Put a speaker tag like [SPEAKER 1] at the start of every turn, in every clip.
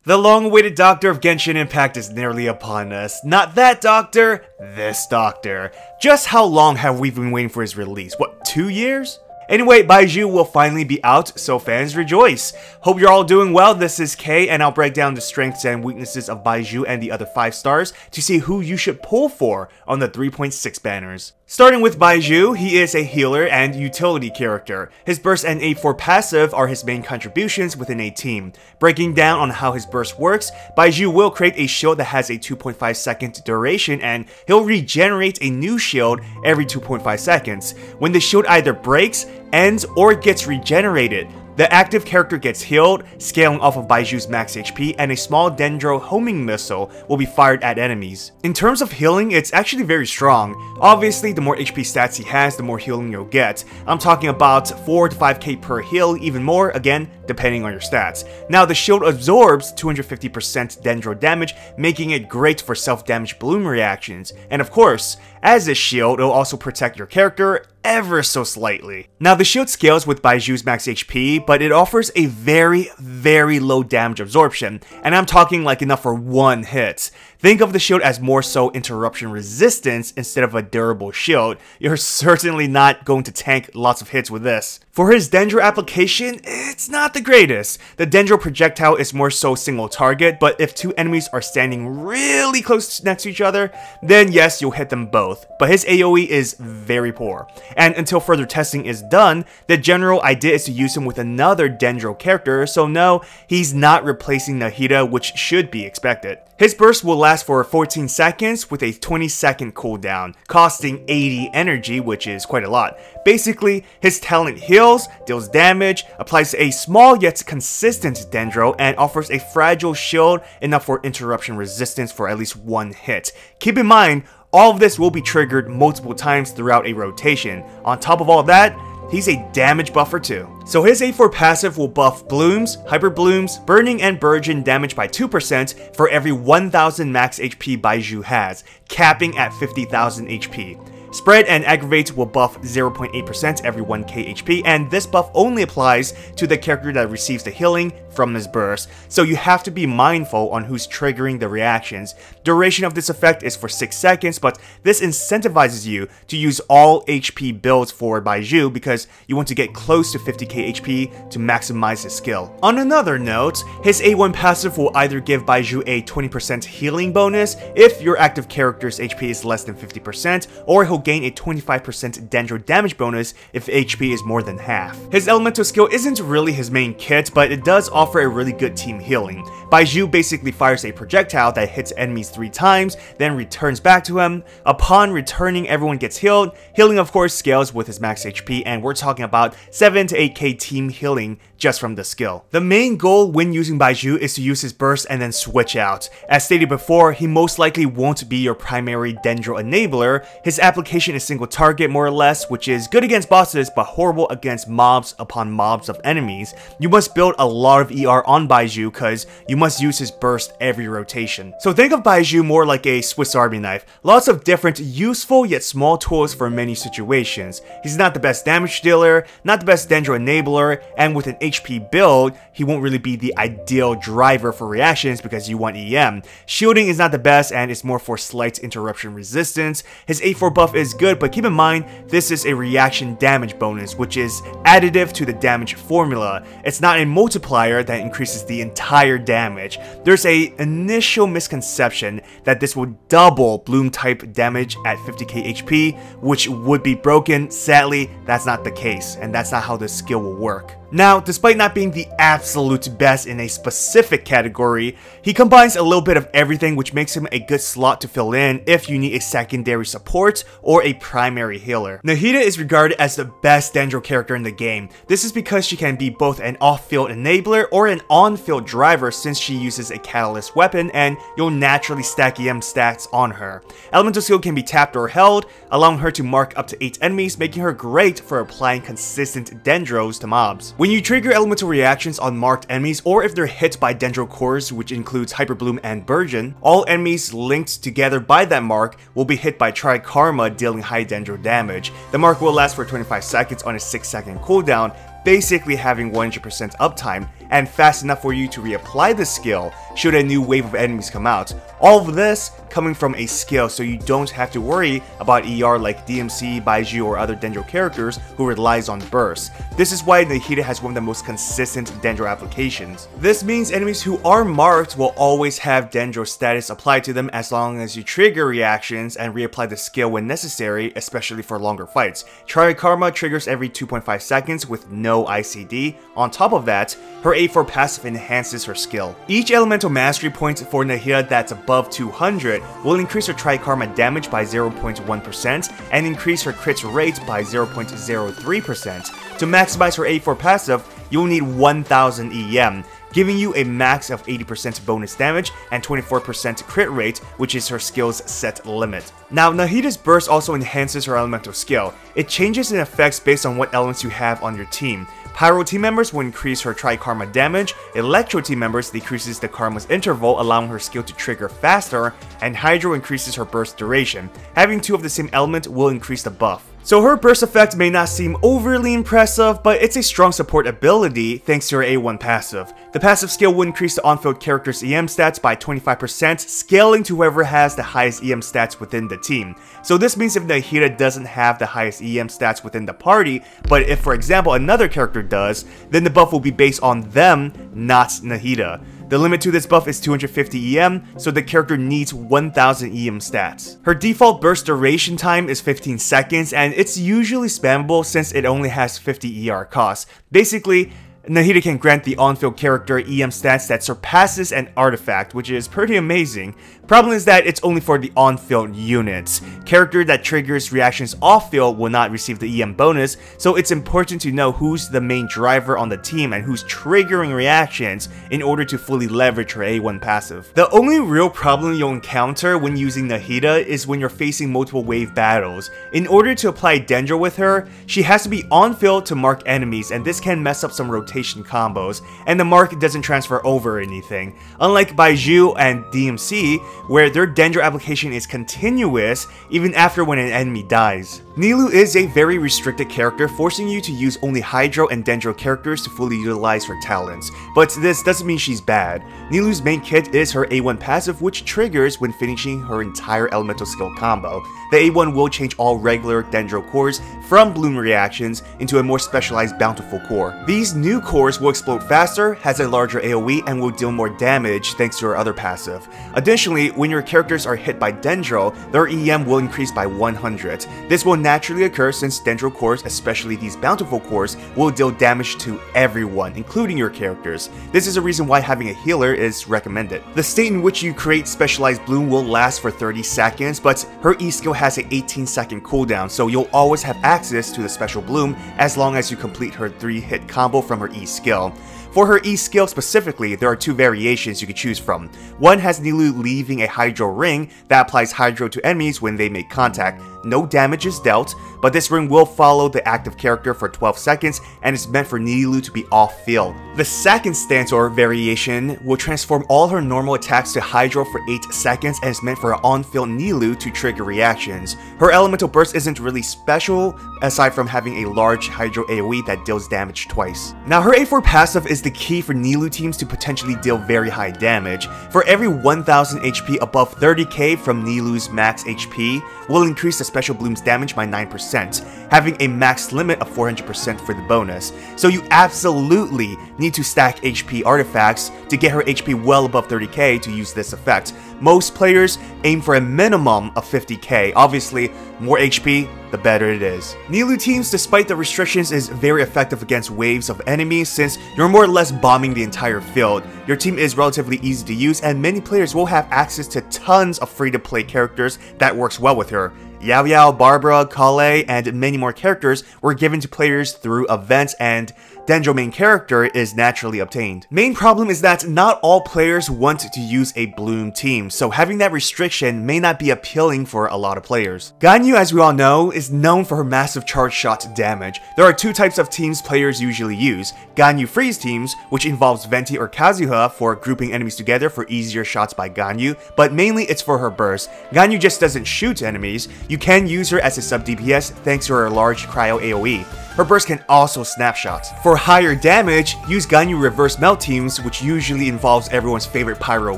[SPEAKER 1] The long-awaited Doctor of Genshin Impact is nearly upon us. Not that Doctor, this Doctor. Just how long have we been waiting for his release? What, 2 years? Anyway, Baizhu will finally be out, so fans rejoice. Hope you're all doing well. This is Kay, and I'll break down the strengths and weaknesses of Baizhu and the other 5 stars to see who you should pull for on the 3.6 banners. Starting with Baizhu, he is a healer and utility character. His burst and A4 passive are his main contributions within a team. Breaking down on how his burst works, Baizhu will create a shield that has a 2.5 second duration, and he'll regenerate a new shield every 2.5 seconds. When the shield either breaks, ends, or gets regenerated, the active character gets healed, scaling off of Baizhu's max HP, and a small Dendro homing missile will be fired at enemies. In terms of healing, it's actually very strong. Obviously, the more HP stats he has, the more healing you'll get. I'm talking about 4 to 5k per heal, even more, again, depending on your stats. Now, the shield absorbs 250% Dendro damage, making it great for self-damage bloom reactions. And of course, as a shield, it'll also protect your character ever so slightly. Now, the shield scales with Baizhu's max HP, but it offers a very low damage absorption, and I'm talking like enough for one hit. Think of the shield as more so interruption resistance instead of a durable shield. You're certainly not going to tank lots of hits with this. For his Dendro application, it's not the greatest. The Dendro projectile is more so single target, but if 2 enemies are standing really close next to each other, then yes, you'll hit them both. But his AoE is very poor. And until further testing is done, the general idea is to use him with another Dendro character, so no, he's not replacing Nahida, which should be expected. His burst will last for 14 seconds with a 20-second cooldown, costing 80 energy, which is quite a lot. Basically, his talent heals, deals damage, applies a small yet consistent Dendro, and offers a fragile shield enough for interruption resistance for at least 1 hit. Keep in mind, all of this will be triggered multiple times throughout a rotation. On top of all that, he's a damage buffer too. So his A4 passive will buff Blooms, Hyper Blooms, Burning, and Burgeon damage by 2% for every 1000 max HP Baizhu has, capping at 50,000 HP. Spread and Aggravate will buff 0.8% every 1k HP, and this buff only applies to the character that receives the healing from his burst, so you have to be mindful on who's triggering the reactions. Duration of this effect is for 6 seconds, but this incentivizes you to use all HP builds for Baizhu because you want to get close to 50k HP to maximize his skill. On another note, his A1 passive will either give Baizhu a 20% healing bonus if your active character's HP is less than 50%, or he'll gain a 25% Dendro damage bonus if HP is more than half. His elemental skill isn't really his main kit, but it does offer a really good team healing. Baizhu basically fires a projectile that hits enemies 3 times, then returns back to him. Upon returning, everyone gets healed. Healing of course scales with his max HP, and we're talking about 7 to 8k team healing just from the skill. The main goal when using Baizhu is to use his burst and then switch out. As stated before, he most likely won't be your primary Dendro enabler. His application is single target more or less, which is good against bosses but horrible against mobs upon mobs of enemies. You must build a lot of ER on Baizhu because you must use his burst every rotation. So think of Baizhu more like a Swiss Army knife. Lots of different useful yet small tools for many situations. He's not the best damage dealer, not the best Dendro enabler, and with an HP build, he won't really be the ideal driver for reactions because you want EM. Shielding is not the best and it's more for slight interruption resistance. His A4 buff is good, but keep in mind, this is a reaction damage bonus, which is additive to the damage formula. It's not a multiplier that increases the entire damage. There's a initial misconception that this will double Bloom type damage at 50k HP, which would be broken. Sadly, that's not the case, and that's not how this skill will work. Now, despite not being the absolute best in a specific category, he combines a little bit of everything, which makes him a good slot to fill in if you need a secondary support or a primary healer. Nahida is regarded as the best Dendro character in the game. This is because she can be both an off-field enabler or an on-field driver since she uses a catalyst weapon and you'll naturally stack EM stats on her. Elemental skill can be tapped or held, allowing her to mark up to 8 enemies, making her great for applying consistent Dendros to mobs. When you trigger elemental reactions on marked enemies, or if they're hit by Dendro cores, which includes Hyper Bloom and Burgeon, all enemies linked together by that mark will be hit by Trikarma, dealing high Dendro damage. The mark will last for 25 seconds on a 6-second cooldown, basically having 100% uptime, and fast enough for you to reapply the skill should a new wave of enemies come out. All of this coming from a skill, so you don't have to worry about ER like DMC, Baizhu, or other Dendro characters who relies on burst. This is why Nahida has one of the most consistent Dendro applications. This means enemies who are marked will always have Dendro status applied to them as long as you trigger reactions and reapply the skill when necessary, especially for longer fights. Try Karma triggers every 2.5 seconds with no ICD. On top of that, her A4 passive enhances her skill. Each elemental mastery point for Nahida that's above 200 will increase her Tri-Karma damage by 0.1% and increase her crit rate by 0.03%. To maximize her A4 passive, you'll need 1000 EM, giving you a max of 80% bonus damage and 24% crit rate, which is her skill's set limit. Now, Nahida's burst also enhances her elemental skill. It changes in effects based on what elements you have on your team. Pyro team members will increase her Tri-Karma damage, Electro team members decreases the Karma's interval, allowing her skill to trigger faster, and Hydro increases her burst duration. Having two of the same element will increase the buff. So her burst effect may not seem overly impressive, but it's a strong support ability thanks to her A1 passive. The passive skill will increase the on-field character's EM stats by 25%, scaling to whoever has the highest EM stats within the team. So this means if Nahida doesn't have the highest EM stats within the party, but if for example another character does, then the buff will be based on them, not Nahida. The limit to this buff is 250 EM, so the character needs 1000 EM stats. Her default burst duration time is 15 seconds, and it's usually spammable since it only has 50 ER cost. Basically, Nahida can grant the on-field character EM stats that surpasses an artifact, which is pretty amazing. Problem is that it's only for the on-field units. Character that triggers reactions off-field will not receive the EM bonus, so it's important to know who's the main driver on the team and who's triggering reactions in order to fully leverage her A1 passive. The only real problem you'll encounter when using Nahida is when you're facing multiple wave battles. In order to apply Dendro with her, she has to be on-field to mark enemies, and this can mess up some rotation combos, and the mark doesn't transfer over or anything. Unlike Baizhu and DMC, where their Dendro application is continuous even after when an enemy dies. Nilou is a very restricted character, forcing you to use only Hydro and Dendro characters to fully utilize her talents, but this doesn't mean she's bad. Nilou's main kit is her A1 passive, which triggers when finishing her entire elemental skill combo. The A1 will change all regular Dendro cores from bloom reactions into a more specialized bountiful core. These new cores will explode faster, has a larger AoE, and will deal more damage thanks to her other passive. Additionally, when your characters are hit by Dendro, their EM will increase by 100. This will naturally occur since Dendro cores, especially these bountiful cores, will deal damage to everyone, including your characters. This is a reason why having a healer is recommended. The state in which you create specialized bloom will last for 30 seconds, but her E skill has an 18-second cooldown, so you'll always have access to the special bloom as long as you complete her 3-hit combo from her E skill. For her E skill specifically, there are two variations you can choose from. One has Nilou leaving a Hydro ring that applies Hydro to enemies when they make contact. No damage is dealt, but this ring will follow the active character for 12 seconds and is meant for Nilou to be off-field. The second stance or variation will transform all her normal attacks to Hydro for 8 seconds and is meant for on-field Nilou to trigger reactions. Her elemental burst isn't really special, aside from having a large Hydro AoE that deals damage twice. Now, her A4 passive is the key for Nilou teams to potentially deal very high damage. For every 1000 HP above 30k from Nilou's max HP will increase the special bloom's damage by 9%, having a max limit of 400% for the bonus. So you absolutely need to stack HP artifacts to get her HP well above 30k to use this effect. Most players aim for a minimum of 50k. Obviously, more HP, the better it is. Nilou teams, despite the restrictions, is very effective against waves of enemies since you're more or less bombing the entire field. Your team is relatively easy to use and many players will have access to tons of free-to-play characters that works well with her. Yao Yao, Barbara, Kale, and many more characters were given to players through events, and Dendro main character is naturally obtained. Main problem is that not all players want to use a bloom team, so having that restriction may not be appealing for a lot of players. Ganyu, as we all know, is known for her massive charge shot damage. There are two types of teams players usually use. Ganyu freeze teams, which involves Venti or Kazuha for grouping enemies together for easier shots by Ganyu, but mainly it's for her burst. Ganyu just doesn't shoot enemies. You can use her as a sub DPS thanks to her large cryo AoE. Her burst can also snapshot. For higher damage, use Ganyu reverse melt teams, which usually involves everyone's favorite pyro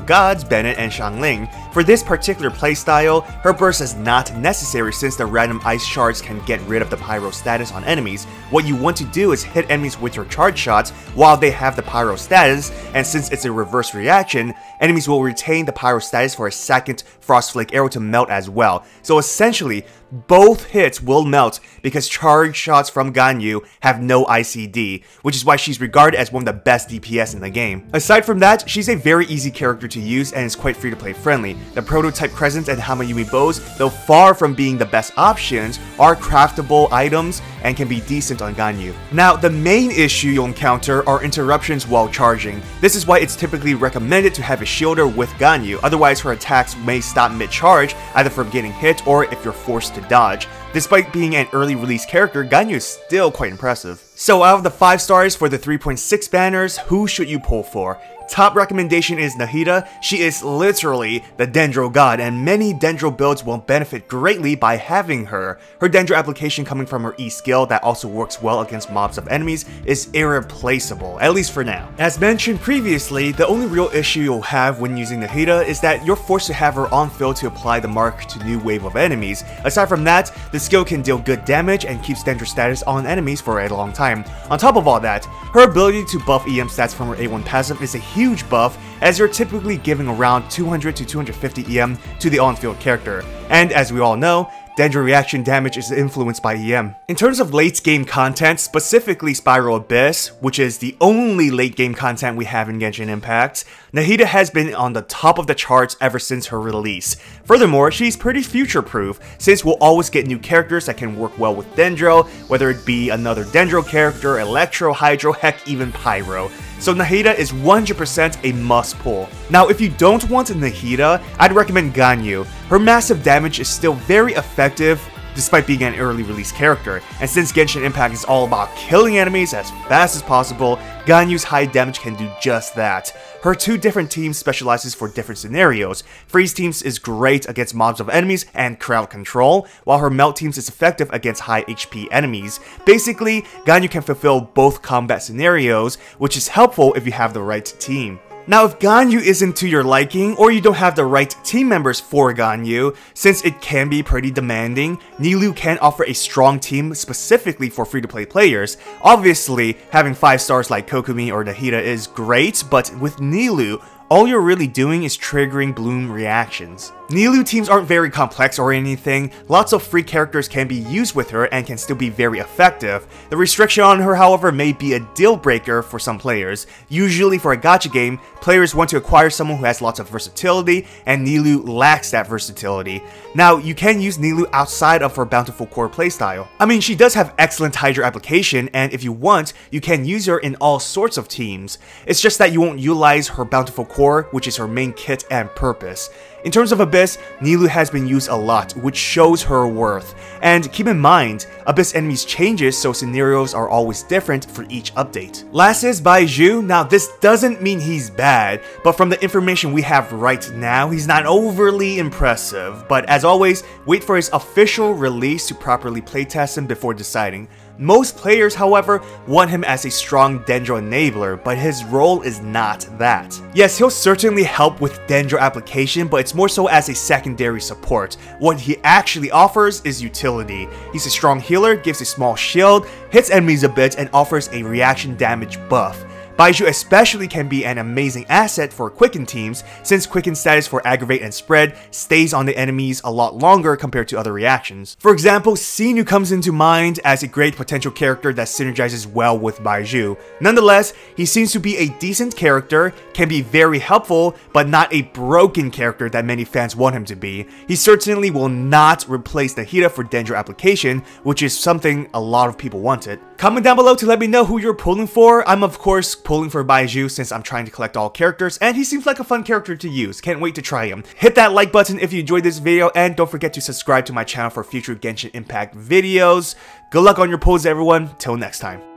[SPEAKER 1] gods, Bennett and Xiangling. For this particular playstyle, her burst is not necessary since the random ice shards can get rid of the pyro status on enemies. What you want to do is hit enemies with your charge shots while they have the pyro status, and since it's a reverse reaction, enemies will retain the pyro status for a second Frost Flake arrow to melt as well. So essentially, both hits will melt because charge shots from Ganyu have no ICD, which is why she's regarded as one of the best DPS in the game. Aside from that, she's a very easy character to use and is quite free to play friendly. The prototype Crescent and Hamayumi bows, though far from being the best options, are craftable items and can be decent on Ganyu. Now, the main issue you'll encounter are interruptions while charging. This is why it's typically recommended to have a shielder with Ganyu, otherwise her attacks may stop mid-charge, either from getting hit or if you're forced to dodge. Despite being an early release character, Ganyu is still quite impressive. So out of the 5 stars for the 3.6 banners, who should you pull for? Top recommendation is Nahida. She is literally the Dendro god, and many Dendro builds will benefit greatly by having her. Her Dendro application coming from her E skill that also works well against mobs of enemies is irreplaceable, at least for now. As mentioned previously, the only real issue you'll have when using Nahida is that you're forced to have her on field to apply the mark to new wave of enemies. Aside from that, the skill can deal good damage and keeps Dendro status on enemies for a long time. On top of all that, her ability to buff EM stats from her A1 passive is a huge buff, as you're typically giving around 200 to 250 EM to the on-field character. And as we all know, Dendro reaction damage is influenced by EM. In terms of late game content, specifically Spiral Abyss, which is the only late game content we have in Genshin Impact, Nahida has been on the top of the charts ever since her release. Furthermore, she's pretty future-proof, since we'll always get new characters that can work well with Dendro, whether it be another Dendro character, Electro, Hydro, heck even Pyro. So Nahida is 100% a must pull. Now if you don't want Nahida, I'd recommend Ganyu. Her massive damage is still very effective despite being an early release character, and since Genshin Impact is all about killing enemies as fast as possible, Ganyu's high damage can do just that. Her 2 different teams specializes for different scenarios. Freeze teams is great against mobs of enemies and crowd control, while her melt teams is effective against high HP enemies. Basically, Ganyu can fulfill both combat scenarios, which is helpful if you have the right team. Now if Ganyu isn't to your liking, or you don't have the right team members for Ganyu, since it can be pretty demanding, Nilou can offer a strong team specifically for free-to-play players. Obviously, having 5 stars like Kokumi or Nahida is great, but with Nilou, all you're really doing is triggering bloom reactions. Nilou teams aren't very complex or anything, lots of free characters can be used with her and can still be very effective. The restriction on her, however, may be a deal breaker for some players. Usually for a gacha game, players want to acquire someone who has lots of versatility, and Nilou lacks that versatility. Now, you can use Nilou outside of her Bountiful Core playstyle. I mean, she does have excellent Hydra application, and if you want, you can use her in all sorts of teams. It's just that you won't utilize her Bountiful Core, which is her main kit and purpose. In terms of Abyss, Nilou has been used a lot, which shows her worth. And keep in mind, Abyss enemies changes, so scenarios are always different for each update. Last is Baizhu. Now this doesn't mean he's bad, but from the information we have right now, he's not overly impressive. But as always, wait for his official release to properly playtest him before deciding. Most players, however, want him as a strong Dendro enabler, but his role is not that. Yes, he'll certainly help with Dendro application, but it's more so as a secondary support. What he actually offers is utility. He's a strong healer, gives a small shield, hits enemies a bit, and offers a reaction damage buff. Baizhu especially can be an amazing asset for Quicken teams, since Quicken status for Aggravate and Spread stays on the enemies a lot longer compared to other reactions. For example, Xinu comes into mind as a great potential character that synergizes well with Baizhu. Nonetheless, he seems to be a decent character, can be very helpful, but not a broken character that many fans want him to be. He certainly will not replace Nahida for Dendro application, which is something a lot of people wanted. Comment down below to let me know who you're pulling for. I'm of course pulling for Baizhu since I'm trying to collect all characters, and he seems like a fun character to use. Can't wait to try him. Hit that like button if you enjoyed this video, and don't forget to subscribe to my channel for future Genshin Impact videos. Good luck on your pulls, everyone. Till next time.